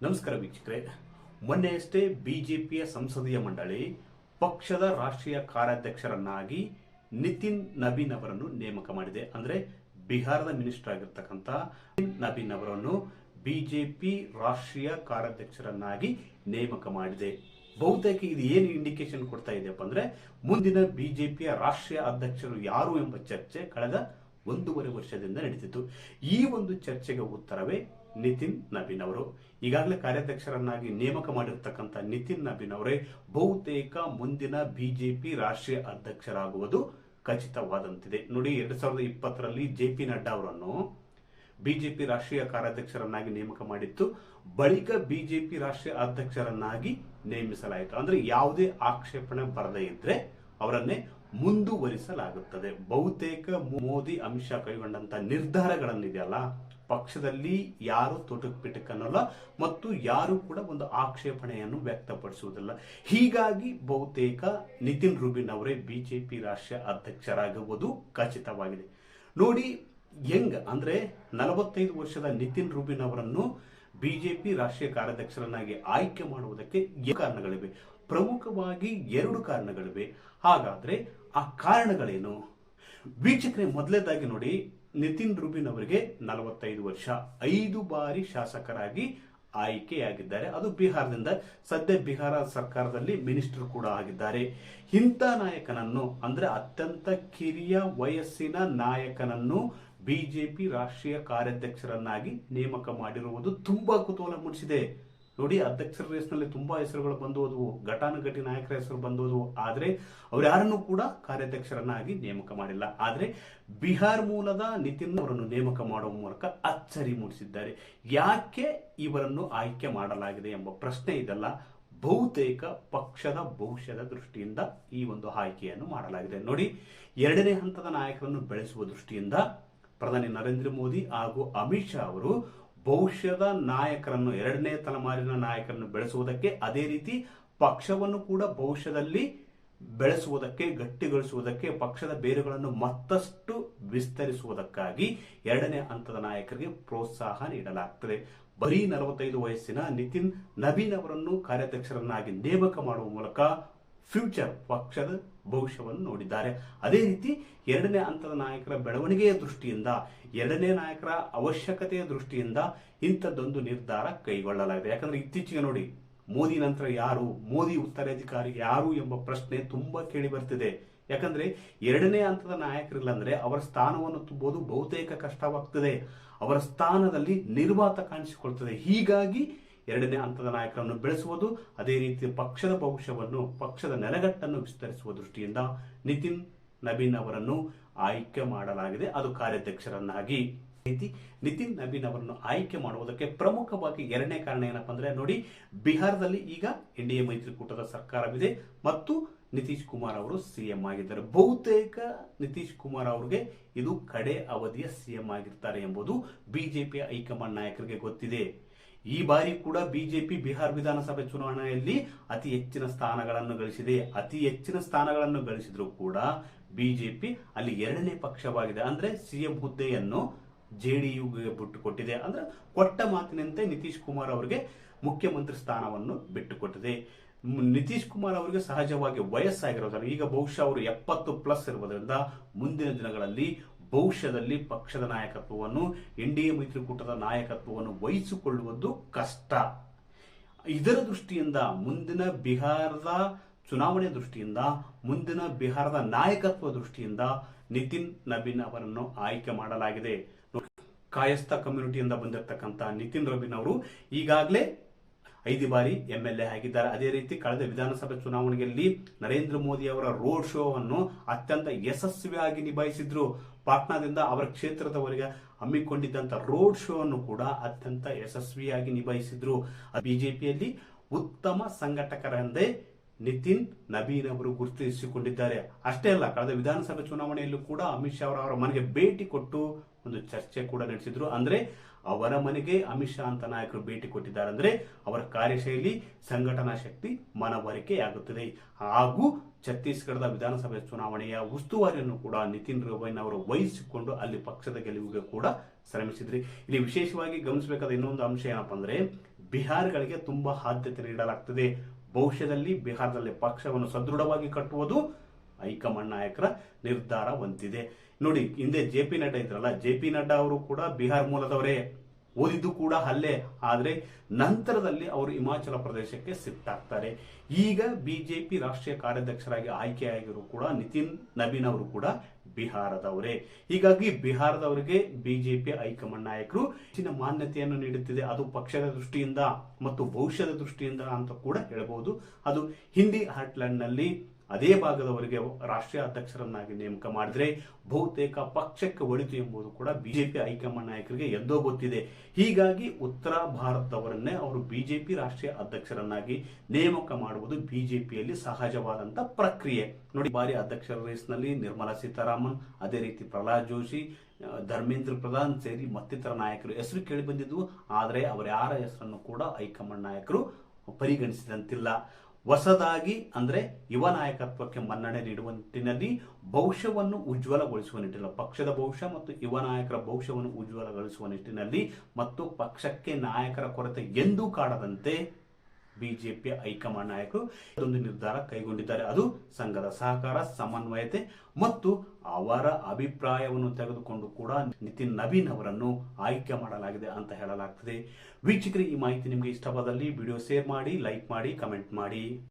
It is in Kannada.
ನಮಸ್ಕಾರ ವೀಕ್ಷಕರೇ. ಮೊನ್ನೆಯಷ್ಟೇ ಬಿಜೆಪಿಯ ಸಂಸದೀಯ ಮಂಡಳಿ ಪಕ್ಷದ ರಾಷ್ಟ್ರೀಯ ಕಾರ್ಯಾಧ್ಯಕ್ಷರನ್ನಾಗಿ ನಿತಿನ್ ನಬೀನ್ ಅವರನ್ನು ನೇಮಕ ಮಾಡಿದೆ. ಅಂದ್ರೆ ಬಿಹಾರದ ಮಿನಿಸ್ಟರ್ ಆಗಿರ್ತಕ್ಕಂಥ ನಿತಿನ್ ನಬೀನ್ ಅವರನ್ನು ಬಿಜೆಪಿ ರಾಷ್ಟ್ರೀಯ ಕಾರ್ಯಾಧ್ಯಕ್ಷರನ್ನಾಗಿ ನೇಮಕ ಮಾಡಿದೆ. ಬಹುತೇಕ ಇದು ಏನು ಇಂಡಿಕೇಶನ್ ಕೊಡ್ತಾ ಇದೆಯಪ್ಪ ಅಂದ್ರೆ ಮುಂದಿನ ಬಿಜೆಪಿಯ ರಾಷ್ಟ್ರೀಯ ಅಧ್ಯಕ್ಷರು ಯಾರು ಎಂಬ ಚರ್ಚೆ ಕಳೆದ 1.5 ವರ್ಷದಿಂದ ನಡೀತಿತ್ತು. ಈ ಒಂದು ಚರ್ಚೆಗೆ ಉತ್ತರವೇ ನಿತಿನ್ ನಬೀನ್ ಅವರು. ಈಗಾಗಲೇ ಕಾರ್ಯಾಧ್ಯಕ್ಷರನ್ನಾಗಿ ನೇಮಕ ಮಾಡಿರ್ತಕ್ಕಂಥ ನಿತಿನ್ ನಬೀನ್ ಅವರೇ ಬಹುತೇಕ ಮುಂದಿನ ಬಿಜೆಪಿ ರಾಷ್ಟ್ರೀಯ ಅಧ್ಯಕ್ಷರಾಗುವುದು ಖಚಿತವಾದಂತಿದೆ. ನೋಡಿ, 2020ರಲ್ಲಿ JP ನಡ್ಡಾ ಅವರನ್ನು ಬಿಜೆಪಿ ರಾಷ್ಟ್ರೀಯ ಕಾರ್ಯಾಧ್ಯಕ್ಷರನ್ನಾಗಿ ನೇಮಕ ಮಾಡಿತ್ತು. ಬಳಿಕ ಬಿಜೆಪಿ ರಾಷ್ಟ್ರೀಯ ಅಧ್ಯಕ್ಷರನ್ನಾಗಿ ನೇಮಿಸಲಾಯಿತು. ಅಂದ್ರೆ ಯಾವುದೇ ಆಕ್ಷೇಪಣೆ ಬರದೇ ಇದ್ರೆ ಅವರನ್ನೇ ಮುಂದುವರಿಸಲಾಗುತ್ತದೆ. ಬಹುತೇಕ ಮೋದಿ ಅಮಿತ್ ಶಾ ಕೈಗೊಂಡಂತ ನಿರ್ಧಾರಗಳನ್ನಿದೆಯಲ್ಲ, ಪಕ್ಷದಲ್ಲಿ ಯಾರು ತೊಟಕ್ ಪಿಟಕ್ ಅನ್ನಲ್ಲ ಮತ್ತು ಯಾರು ಕೂಡ ಒಂದು ಆಕ್ಷೇಪಣೆಯನ್ನು ವ್ಯಕ್ತಪಡಿಸುವುದಿಲ್ಲ. ಹೀಗಾಗಿ ಬಹುತೇಕ ನಿತಿನ್ ನಬೀನ್ ಅವರೇ ಬಿಜೆಪಿ ರಾಷ್ಟ್ರೀಯ ಅಧ್ಯಕ್ಷರಾಗುವುದು ಖಚಿತವಾಗಿದೆ. ನೋಡಿ, ಅಂದ್ರೆ 45 ವರ್ಷದ ನಿತಿನ್ ನಬೀನ್ ಅವರನ್ನು ಬಿಜೆಪಿ ರಾಷ್ಟ್ರೀಯ ಕಾರ್ಯಾಧ್ಯಕ್ಷರನ್ನಾಗಿ ಆಯ್ಕೆ ಮಾಡುವುದಕ್ಕೆ ಕಾರಣಗಳಿವೆ. ಪ್ರಮುಖವಾಗಿ 2 ಕಾರಣಗಳಿವೆ. ಹಾಗಾದ್ರೆ ಆ ಕಾರಣಗಳೇನು? ವೀಕ್ಷಕರೇ, ಮೊದಲನೇದಾಗಿ ನೋಡಿ, ನಿತಿನ್ ನಬೀನ್ ಅವರಿಗೆ 45 ವರ್ಷ, 5 ಬಾರಿ ಶಾಸಕರಾಗಿ ಆಯ್ಕೆಯಾಗಿದ್ದಾರೆ. ಅದು ಬಿಹಾರದಿಂದ. ಸದ್ಯ ಬಿಹಾರ ಸರ್ಕಾರದಲ್ಲಿ ಮಿನಿಸ್ಟರ್ ಕೂಡ ಆಗಿದ್ದಾರೆ. ಇಂಥ ನಾಯಕನನ್ನು, ಅಂದ್ರೆ ಅತ್ಯಂತ ಕಿರಿಯ ವಯಸ್ಸಿನ ನಾಯಕನನ್ನು ಬಿಜೆಪಿ ರಾಷ್ಟ್ರೀಯ ಕಾರ್ಯಾಧ್ಯಕ್ಷರನ್ನಾಗಿ ನೇಮಕ ಮಾಡಿರುವುದು ತುಂಬಾ ಕುತೂಹಲ ಮೂಡಿಸಿದೆ. ನೋಡಿ, ಅಧ್ಯಕ್ಷರ ರೇಸ್ನಲ್ಲಿ ತುಂಬಾ ಹೆಸರುಗಳು ಬಂದು ಹೋದವು, ಘಟಾನುಘಟಿ ನಾಯಕರ ಹೆಸರು ಬಂದು ಹೋದವು. ಆದ್ರೆ ಅವ್ರು ಯಾರನ್ನು ಕೂಡ ಕಾರ್ಯಾಧ್ಯಕ್ಷರನ್ನಾಗಿ ನೇಮಕ ಮಾಡಿಲ್ಲ. ಆದ್ರೆ ಬಿಹಾರ್ ಮೂಲದ ನಿತಿನ್ ಅವರನ್ನು ನೇಮಕ ಮಾಡುವ ಮೂಲಕ ಅಚ್ಚರಿ ಮೂಡಿಸಿದ್ದಾರೆ. ಯಾಕೆ ಇವರನ್ನು ಆಯ್ಕೆ ಮಾಡಲಾಗಿದೆ ಎಂಬ ಪ್ರಶ್ನೆ ಇದೆಲ್ಲ ಬಹುತೇಕ ಪಕ್ಷದ ಭವಿಷ್ಯದ ದೃಷ್ಟಿಯಿಂದ ಈ ಒಂದು ಆಯ್ಕೆಯನ್ನು ಮಾಡಲಾಗಿದೆ. ನೋಡಿ, 2ನೇ ಹಂತದ ನಾಯಕರನ್ನು ಬೆಳೆಸುವ ದೃಷ್ಟಿಯಿಂದ ಪ್ರಧಾನಿ ನರೇಂದ್ರ ಮೋದಿ ಹಾಗೂ ಅಮಿತ್ ಶಾ ಅವರು ಭವಿಷ್ಯದ ನಾಯಕರನ್ನು, 2ನೇ ತಲೆಮಾರಿನ ನಾಯಕರನ್ನು ಬೆಳೆಸುವುದಕ್ಕೆ, ಅದೇ ರೀತಿ ಪಕ್ಷವನ್ನು ಕೂಡ ಭವಿಷ್ಯದಲ್ಲಿ ಬೆಳೆಸುವುದಕ್ಕೆ, ಗಟ್ಟಿಗೊಳಿಸುವುದಕ್ಕೆ, ಪಕ್ಷದ ಬೇರುಗಳನ್ನು ಮತ್ತಷ್ಟು ವಿಸ್ತರಿಸುವುದಕ್ಕಾಗಿ 2ನೇ ಹಂತದ ನಾಯಕರಿಗೆ ಪ್ರೋತ್ಸಾಹ ನೀಡಲಾಗ್ತದೆ. ಬರೀ 45 ವಯಸ್ಸಿನ ನಿತಿನ್ ನಬೀನ್ ಅವರನ್ನು ಕಾರ್ಯಾಧ್ಯಕ್ಷರನ್ನಾಗಿ ನೇಮಕ ಮಾಡುವ ಮೂಲಕ ಫ್ಯೂಚರ್, ಪಕ್ಷದ ಭವಿಷ್ಯವನ್ನು ನೋಡಿದ್ದಾರೆ. ಅದೇ ರೀತಿ 2ನೇ ಹಂತದ ನಾಯಕರ ಬೆಳವಣಿಗೆಯ ದೃಷ್ಟಿಯಿಂದ, 2ನೇ ನಾಯಕರ ಅವಶ್ಯಕತೆಯ ದೃಷ್ಟಿಯಿಂದ ಇಂಥದ್ದೊಂದು ನಿರ್ಧಾರ ಕೈಗೊಳ್ಳಲಾಗಿದೆ. ಯಾಕಂದ್ರೆ ಇತ್ತೀಚೆಗೆ ನೋಡಿ, ಮೋದಿ ನಂತರ ಯಾರು, ಮೋದಿ ಉತ್ತರಾಧಿಕಾರಿ ಯಾರು ಎಂಬ ಪ್ರಶ್ನೆ ತುಂಬಾ ಕೇಳಿ ಬರ್ತಿದೆ. ಯಾಕಂದ್ರೆ 2ನೇ ಹಂತದ ನಾಯಕರಿಲ್ಲ ಅಂದ್ರೆ ಅವರ ಸ್ಥಾನವನ್ನು ತುಂಬುವುದು ಬಹುತೇಕ ಕಷ್ಟವಾಗ್ತದೆ. ಅವರ ಸ್ಥಾನದಲ್ಲಿ ನಿರ್ವಾತ ಕಾಣಿಸಿಕೊಳ್ತದೆ. ಹೀಗಾಗಿ 2ನೇ ಹಂತದ ನಾಯಕರನ್ನು ಬೆಳೆಸುವುದು, ಅದೇ ರೀತಿ ಪಕ್ಷದ ಭವಿಷ್ಯವನ್ನು, ಪಕ್ಷದ ನೆಲೆಗಟ್ಟನ್ನು ವಿಸ್ತರಿಸುವ ದೃಷ್ಟಿಯಿಂದ ನಿತಿನ್ ನಬೀನ್ ಅವರನ್ನು ಆಯ್ಕೆ ಮಾಡಲಾಗಿದೆ, ಅದು ಕಾರ್ಯಾಧ್ಯಕ್ಷರನ್ನಾಗಿ. ನಿತಿನ್ ನಬೀನ್ ಅವರನ್ನು ಆಯ್ಕೆ ಮಾಡುವುದಕ್ಕೆ ಪ್ರಮುಖವಾಗಿ 2ನೇ ಕಾರಣ ಏನಪ್ಪಾ ಅಂದ್ರೆ, ನೋಡಿ, ಬಿಹಾರದಲ್ಲಿ ಈಗ NDA ಮೈತ್ರಿಕೂಟದ ಸರ್ಕಾರವಿದೆ ಮತ್ತು ನಿತೀಶ್ ಕುಮಾರ್ ಅವರು CM ಆಗಿದ್ದಾರೆ. ಬಹುತೇಕ ನಿತೀಶ್ ಕುಮಾರ್ ಅವರಿಗೆ ಇದು ಕಡೆ ಅವಧಿಯ CM ಆಗಿರ್ತಾರೆ ಎಂಬುದು ಬಿಜೆಪಿಯ ಹೈಕಮಾಂಡ್ ನಾಯಕರಿಗೆ ಗೊತ್ತಿದೆ. ಈ ಬಾರಿ ಕೂಡ ಬಿಜೆಪಿ ಬಿಹಾರ ವಿಧಾನಸಭೆ ಚುನಾವಣೆಯಲ್ಲಿ ಅತಿ ಹೆಚ್ಚಿನ ಸ್ಥಾನಗಳನ್ನು ಗಳಿಸಿದೆ. ಅತಿ ಹೆಚ್ಚಿನ ಸ್ಥಾನಗಳನ್ನು ಗಳಿಸಿದ್ರು ಕೂಡ ಬಿಜೆಪಿ ಅಲ್ಲಿ 2ನೇ ಪಕ್ಷವಾಗಿದೆ. ಅಂದ್ರೆ CM ಹುದ್ದೆಯನ್ನು JDUಗೆ ಬಿಟ್ಟುಕೊಟ್ಟಿದೆ. ಅಂದ್ರೆ ಕೊಟ್ಟ ಮಾತಿನಂತೆ ನಿತೀಶ್ ಕುಮಾರ್ ಅವರಿಗೆ ಮುಖ್ಯಮಂತ್ರಿ ಸ್ಥಾನವನ್ನು ಬಿಟ್ಟುಕೊಟ್ಟಿದೆ. ನಿತೀಶ್ ಕುಮಾರ್ ಅವರಿಗೆ ಸಹಜವಾಗಿ ವಯಸ್ಸಾಗಿರೋದ್ರಿಂದ, ಈಗ ಬಹುಶಃ ಅವರು 70+ ಇರುವುದರಿಂದ ಮುಂದಿನ ದಿನಗಳಲ್ಲಿ ಭವಿಷ್ಯದಲ್ಲಿ ಪಕ್ಷದ ನಾಯಕತ್ವವನ್ನು, NDA ಮೈತ್ರಿಕೂಟದ ನಾಯಕತ್ವವನ್ನು ವಹಿಸಿಕೊಳ್ಳುವುದು ಕಷ್ಟ. ಇದರ ದೃಷ್ಟಿಯಿಂದ, ಮುಂದಿನ ಬಿಹಾರದ ಚುನಾವಣೆ ದೃಷ್ಟಿಯಿಂದ, ಮುಂದಿನ ಬಿಹಾರದ ನಾಯಕತ್ವ ದೃಷ್ಟಿಯಿಂದ ನಿತಿನ್ ನಬೀನ್ ಅವರನ್ನು ಆಯ್ಕೆ ಮಾಡಲಾಗಿದೆ. ಕಾಯಸ್ಥ ಕಮ್ಯುನಿಟಿಯಿಂದ ಬಂದಿರತಕ್ಕಂಥ ನಿತಿನ್ ನಬೀನ್ ಅವರು ಈಗಾಗಲೇ 5 ಬಾರಿ MLA ಆಗಿದ್ದಾರೆ. ಅದೇ ರೀತಿ ಕಳೆದ ವಿಧಾನಸಭೆ ಚುನಾವಣೆಯಲ್ಲಿ ನರೇಂದ್ರ ಮೋದಿ ಅವರ ರೋಡ್ ಶೋ ಅನ್ನು ಅತ್ಯಂತ ಯಶಸ್ವಿಯಾಗಿ ನಿಭಾಯಿಸಿದ್ರು. ಪಾಟ್ನಾದಿಂದ ಅವರ ಕ್ಷೇತ್ರದವರೆಗೆ ಹಮ್ಮಿಕೊಂಡಿದ್ದಂತ ರೋಡ್ ಶೋ ಅನ್ನು ಕೂಡ ಅತ್ಯಂತ ಯಶಸ್ವಿಯಾಗಿ ನಿಭಾಯಿಸಿದ್ರು. ಬಿಜೆಪಿಯಲ್ಲಿ ಉತ್ತಮ ಸಂಘಟಕರೆಂದೇ ನಿತಿನ್ ನಬೀನ್ ಅವರು ಗುರುತಿಸಿಕೊಂಡಿದ್ದಾರೆ. ಅಷ್ಟೇ ಅಲ್ಲ, ಕಳೆದ ವಿಧಾನಸಭೆ ಚುನಾವಣೆಯಲ್ಲೂ ಕೂಡ ಅಮಿತ್ ಶಾ ಅವರ ಮನೆಗೆ ಭೇಟಿ ಕೊಟ್ಟು ಒಂದು ಚರ್ಚೆ ಕೂಡ ನಡೆಸಿದ್ರು. ಅಂದ್ರೆ ಅವರ ಮನೆಗೆ ಅಮಿತ್ ಶಾ ಅಂತ ನಾಯಕರು ಭೇಟಿ ಕೊಟ್ಟಿದ್ದಾರೆ. ಅಂದ್ರೆ ಅವರ ಕಾರ್ಯಶೈಲಿ, ಸಂಘಟನಾ ಶಕ್ತಿ ಮನವರಿಕೆಯಾಗುತ್ತದೆ. ಹಾಗೂ ಛತ್ತೀಸ್ಗಢದ ವಿಧಾನಸಭೆ ಚುನಾವಣೆಯ ಉಸ್ತುವಾರಿಯನ್ನು ಕೂಡ ನಿತಿನ್ ನಬೀನ್ ಅವರು ವಹಿಸಿಕೊಂಡು ಅಲ್ಲಿ ಪಕ್ಷದ ಗೆಲುವಿಗೆ ಕೂಡ ಶ್ರಮಿಸಿದ್ರಿ. ಇಲ್ಲಿ ವಿಶೇಷವಾಗಿ ಗಮನಿಸಬೇಕಾದ ಇನ್ನೊಂದು ಅಂಶ ಏನಪ್ಪಾ ಅಂದ್ರೆ, ಬಿಹಾರಿಗಳಿಗೆ ತುಂಬಾ ಆದ್ಯತೆ ನೀಡಲಾಗ್ತದೆ. ಭವಿಷ್ಯದಲ್ಲಿ ಬಿಹಾರದಲ್ಲಿ ಪಕ್ಷವನ್ನು ಸದೃಢವಾಗಿ ಕಟ್ಟುವುದು ಹೈಕಮಾಂಡ್ ನಾಯಕರ ನಿರ್ಧಾರ ಹೊಂದಿದೆ. ನೋಡಿ, ಹಿಂದೆ ಜೆ.ಪಿ. ನಡ್ಡಾ ಇದ್ರಲ್ಲ, ಜೆ.ಪಿ. ನಡ್ಡಾ ಅವರು ಕೂಡ ಬಿಹಾರ್ ಮೂಲದವರೇ, ಓದಿದ್ದು ಕೂಡ ಅಲ್ಲೇ. ಆದ್ರೆ ನಂತರದಲ್ಲಿ ಅವರು ಹಿಮಾಚಲ ಪ್ರದೇಶಕ್ಕೆ ಶಿಫ್ಟ್ ಆಗ್ತಾರೆ. ಈಗ ಬಿಜೆಪಿ ರಾಷ್ಟ್ರೀಯ ಕಾರ್ಯಾಧ್ಯಕ್ಷರಾಗಿ ಆಯ್ಕೆಯಾಗಿರುವ ಕೂಡ ನಿತಿನ್ ನಬೀನ್ ಅವರು ಕೂಡ ಬಿಹಾರದವರೇ. ಹೀಗಾಗಿ ಬಿಹಾರದವರಿಗೆ ಬಿಜೆಪಿ ಹೈಕಮಾಂಡ್ ನಾಯಕರು ಹೆಚ್ಚಿನ ಮಾನ್ಯತೆಯನ್ನು ನೀಡುತ್ತಿದೆ. ಅದು ಪಕ್ಷದ ದೃಷ್ಟಿಯಿಂದ ಮತ್ತು ಭವಿಷ್ಯದ ದೃಷ್ಟಿಯಿಂದ ಅಂತ ಕೂಡ ಹೇಳಬಹುದು. ಅದು ಹಿಂದಿ ಹಾರ್ಟ್ಲ್ಯಾಂಡ್ ನಲ್ಲಿ ಅದೇ ಭಾಗದವರಿಗೆ ರಾಷ್ಟ್ರೀಯ ಅಧ್ಯಕ್ಷರನ್ನಾಗಿ ನೇಮಕ ಮಾಡಿದ್ರೆ ಬಹುತೇಕ ಪಕ್ಷಕ್ಕೆ ಒಳಿತು ಎಂಬುದು ಕೂಡ ಬಿಜೆಪಿ ಹೈಕಮಾಂಡ್ ನಾಯಕರಿಗೆ ಎಂದೋ ಗೊತ್ತಿದೆ. ಹೀಗಾಗಿ ಉತ್ತರ ಭಾರತದವರನ್ನೇ ಅವರು ಬಿಜೆಪಿ ರಾಷ್ಟ್ರೀಯ ಅಧ್ಯಕ್ಷರನ್ನಾಗಿ ನೇಮಕ ಮಾಡುವುದು ಬಿಜೆಪಿಯಲ್ಲಿ ಸಹಜವಾದಂತ ಪ್ರಕ್ರಿಯೆ. ನೋಡಿ, ಬಾರಿ ಅಧ್ಯಕ್ಷರ ರೇಸ್ನಲ್ಲಿ ನಿರ್ಮಲಾ ಸೀತಾರಾಮನ್, ಅದೇ ರೀತಿ ಪ್ರಹ್ಲಾದ್ ಜೋಶಿ, ಧರ್ಮೇಂದ್ರ ಪ್ರಧಾನ್ ಸೇರಿ ಮತ್ತಿತರ ನಾಯಕರು ಹೆಸರು ಕೇಳಿ ಬಂದಿದ್ವು. ಆದರೆ ಅವರ ಯಾರ ಹೆಸರನ್ನು ಕೂಡ ಹೈಕಮಾಂಡ್ ನಾಯಕರು ಪರಿಗಣಿಸಿದಂತಿಲ್ಲ. ಹೊಸದಾಗಿ ಅಂದ್ರೆ ಯುವ ನಾಯಕತ್ವಕ್ಕೆ ಮನ್ನಣೆ ನೀಡುವ ನಿಟ್ಟಿನಲ್ಲಿ ಭವಿಷ್ಯವನ್ನು ಉಜ್ವಲಗೊಳಿಸುವ ನಿಟ್ಟಿನಲ್ಲಿ, ಪಕ್ಷದ ಭವಿಷ್ಯ ಮತ್ತು ಯುವ ನಾಯಕರ ಭವಿಷ್ಯವನ್ನು ಉಜ್ವಲಗೊಳಿಸುವ ನಿಟ್ಟಿನಲ್ಲಿ ಮತ್ತು ಪಕ್ಷಕ್ಕೆ ನಾಯಕರ ಕೊರತೆ ಎಂದೂ ಕಾಡದಂತೆ ಬಿಜೆಪಿ ಹೈಕಮಾಂಡ್ ನಾಯಕರು ಒಂದು ನಿರ್ಧಾರ ಕೈಗೊಂಡಿದ್ದಾರೆ. ಅದು ಸಂಘದ ಸಹಕಾರ, ಸಮನ್ವಯತೆ ಮತ್ತು ಅವರ ಅಭಿಪ್ರಾಯವನ್ನು ತೆಗೆದುಕೊಂಡು ಕೂಡ ನಿತಿನ್ ನಬೀನ್ ಅವರನ್ನು ಆಯ್ಕೆ ಮಾಡಲಾಗಿದೆ ಅಂತ ಹೇಳಲಾಗ್ತದೆ. ವೀಕ್ಷಕರಿಗೆ, ಈ ಮಾಹಿತಿ ನಿಮಗೆ ಇಷ್ಟವಾದಲ್ಲಿ ವಿಡಿಯೋ ಶೇರ್ ಮಾಡಿ, ಲೈಕ್ ಮಾಡಿ, ಕಮೆಂಟ್ ಮಾಡಿ.